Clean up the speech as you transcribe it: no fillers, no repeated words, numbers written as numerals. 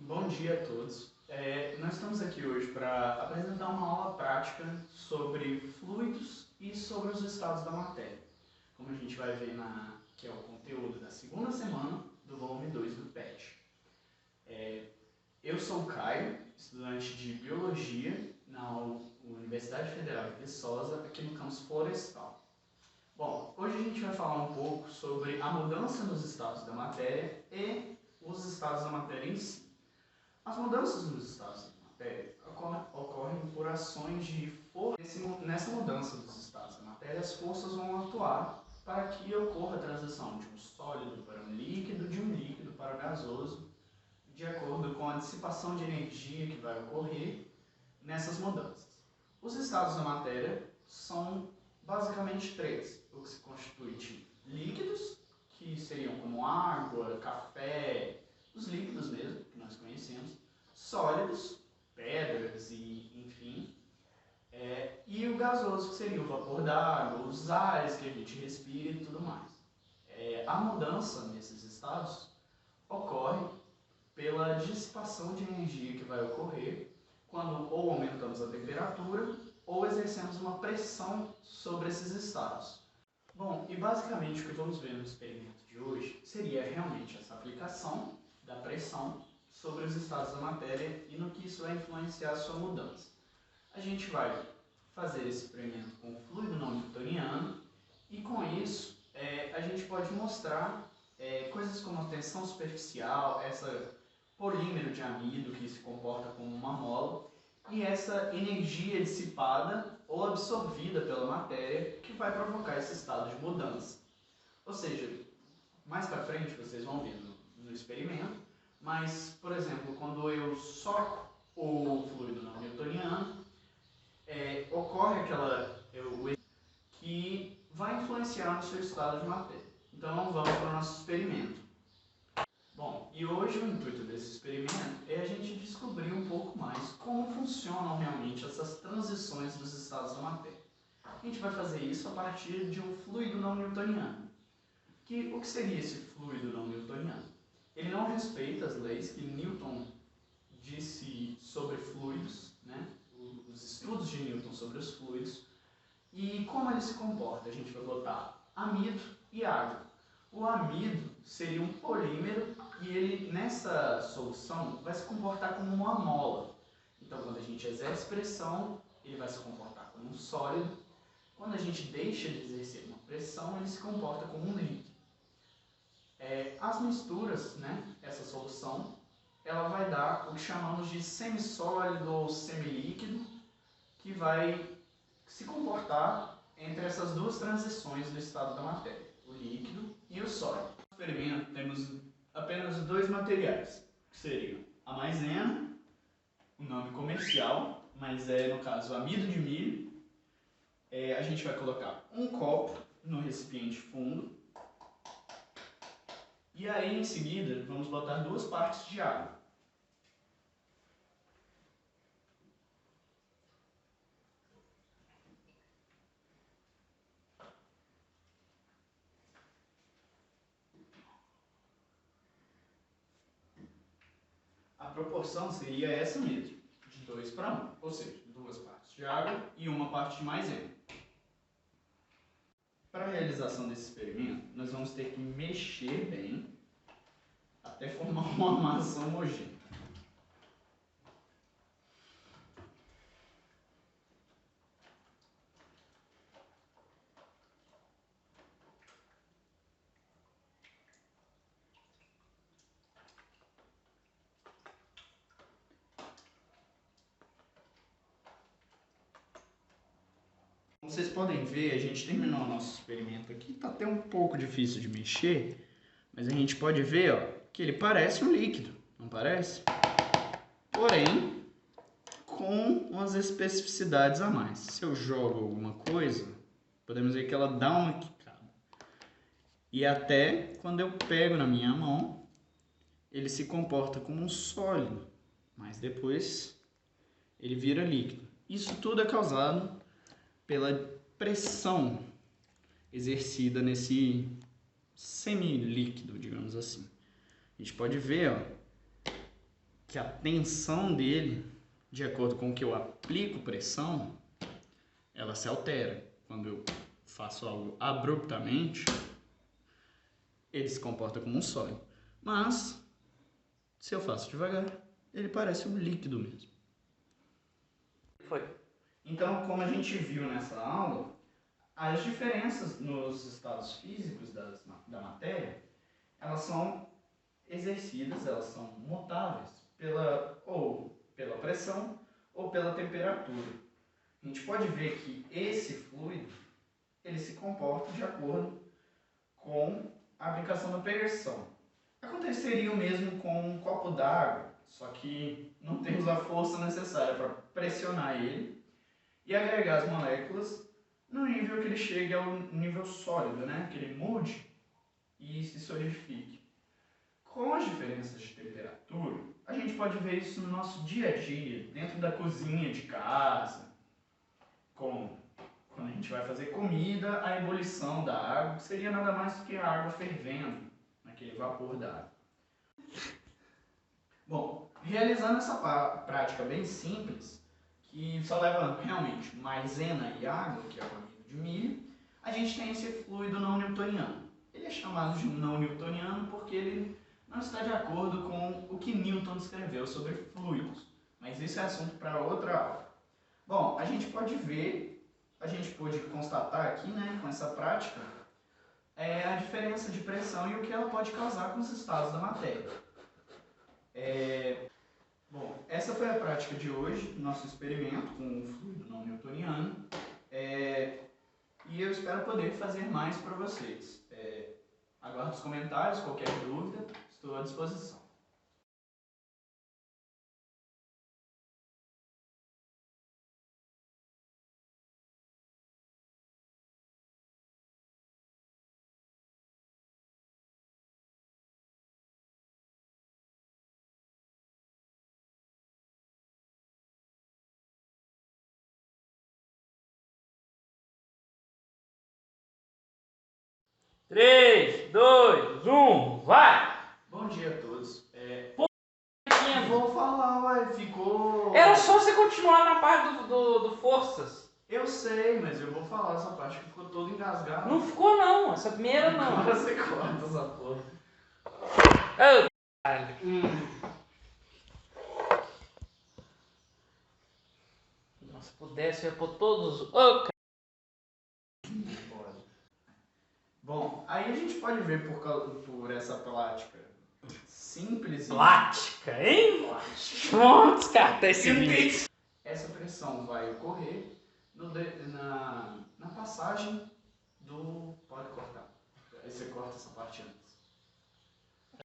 Bom dia a todos. Nós estamos aqui hoje para apresentar uma aula prática sobre fluidos e sobre os estados da matéria. Como a gente vai ver que é o conteúdo da segunda semana do volume 2 do PET. Eu sou o Caio, estudante de Biologia na Universidade Federal de Viçosa, aqui no campus Florestal. Bom, hoje a gente vai falar um pouco sobre a mudança nos estados da matéria e os estados da matéria em si. As mudanças nos estados da matéria ocorrem por ações de força. Nessa mudança dos estados da matéria, as forças vão atuar para que ocorra a transição de um sólido para um líquido, de um líquido para o gasoso, de acordo com a dissipação de energia que vai ocorrer nessas mudanças. Os estados da matéria são basicamente três, o que se constitui de líquidos, que seriam como água, café, os líquidos mesmo, que nós conhecemos, sólidos, pedras e enfim, e o gasoso, que seria o vapor d'água, os ares que a gente respira e tudo mais. A mudança nesses estados ocorre pela dissipação de energia que vai ocorrer quando ou aumentamos a temperatura ou exercemos uma pressão sobre esses estados. Bom, e basicamente o que vamos ver no experimento de hoje seria realmente essa aplicação da pressão sobre os estados da matéria e no que isso vai influenciar a sua mudança. A gente vai fazer esse experimento com fluido não newtoniano e com isso a gente pode mostrar coisas como a tensão superficial, essa polímero de amido que se comporta como uma mola e essa energia dissipada ou absorvida pela matéria que vai provocar esse estado de mudança. Ou seja, mais para frente vocês vão ver no experimento, mas, por exemplo, quando eu soco o fluido não newtoniano, ocorre que vai influenciar no seu estado de matéria. Então vamos para o nosso experimento. Bom, e hoje o intuito desse experimento é a gente descobrir um pouco mais como funcionam realmente essas transições dos estados da matéria. A gente vai fazer isso a partir de um fluido não newtoniano. O que seria esse fluido não newtoniano? Ele não respeita as leis que Newton disse sobre fluidos, né? Os estudos de Newton sobre os fluidos. E como ele se comporta? A gente vai botar amido e água. O amido seria um polímero e ele, nessa solução, vai se comportar como uma mola. Então, quando a gente exerce pressão, ele vai se comportar como um sólido. Quando a gente deixa de exercer uma pressão, ele se comporta como um líquido. As misturas, né, essa solução, ela vai dar o que chamamos de semissólido ou semilíquido, que vai se comportar entre essas duas transições do estado da matéria, o líquido e o sólido. No experimento temos apenas dois materiais, que seriam a maisena, o nome comercial, mas no caso amido de milho. A gente vai colocar um copo no recipiente fundo e aí em seguida vamos botar 2 partes de água. A proporção seria essa mesmo, de 2 para 1, ou seja, 2 partes de água e 1 parte de maisena. Para a realização desse experimento, nós vamos ter que mexer bem até formar uma massa homogênea. Como vocês podem ver, a gente terminou o nosso experimento aqui. Está até um pouco difícil de mexer, mas a gente pode ver que ele parece um líquido, não parece? Porém, com umas especificidades a mais. Se eu jogo alguma coisa, podemos ver que ela dá uma quicada. E até quando eu pego na minha mão, ele se comporta como um sólido, mas depois ele vira líquido. Isso tudo é causado pela pressão exercida nesse semilíquido, digamos assim. A gente pode ver que a tensão dele, de acordo com o que eu aplico pressão, ela se altera. Quando eu faço algo abruptamente, ele se comporta como um sólido. Mas, se eu faço devagar, ele parece um líquido mesmo. Foi. Então, como a gente viu nessa aula, as diferenças nos estados físicos da matéria, elas são exercidas, elas são mutáveis ou pela pressão ou pela temperatura. A gente pode ver que esse fluido ele se comporta de acordo com a aplicação da pressão. Aconteceria o mesmo com um copo d'água, só que não temos a força necessária para pressionar ele e agregar as moléculas no nível que ele chegue ao nível sólido, né? Que ele mude e se solidifique. Com as diferenças de temperatura, a gente pode ver isso no nosso dia a dia, dentro da cozinha de casa, quando a gente vai fazer comida, a ebulição da água, que seria nada mais do que a água fervendo, naquele vapor da água. Bom, realizando essa prática bem simples, que só leva realmente maisena e água, que é o amido de milho, a gente tem esse fluido não newtoniano. Ele é chamado de não newtoniano porque ele não está de acordo com o que Newton descreveu sobre fluidos, mas isso é assunto para outra aula. Bom, a gente pode constatar aqui, né, com essa prática, a diferença de pressão e o que ela pode causar com os estados da matéria. Bom, essa foi a prática de hoje, nosso experimento com o fluido não newtoniano, e eu espero poder fazer mais para vocês. Aguardo os comentários, qualquer dúvida, estou à disposição. Três, dois, um, vai! Bom dia a todos. Indo. Vou falar, ué, ficou... Era só você continuar na parte do Forças. Eu sei, mas eu vou falar essa parte que ficou todo engasgado. Não ficou não, essa primeira não. Agora você corta essa porra. Oh, caralho. Nossa, se pudesse eu ia pôr todos os... Oh, Bom, aí a gente pode ver por essa prática simples e... Plática, hein? Vamos descartar esse vídeo. Essa pressão vai ocorrer na passagem do... Pode cortar. Aí você corta essa parte antes.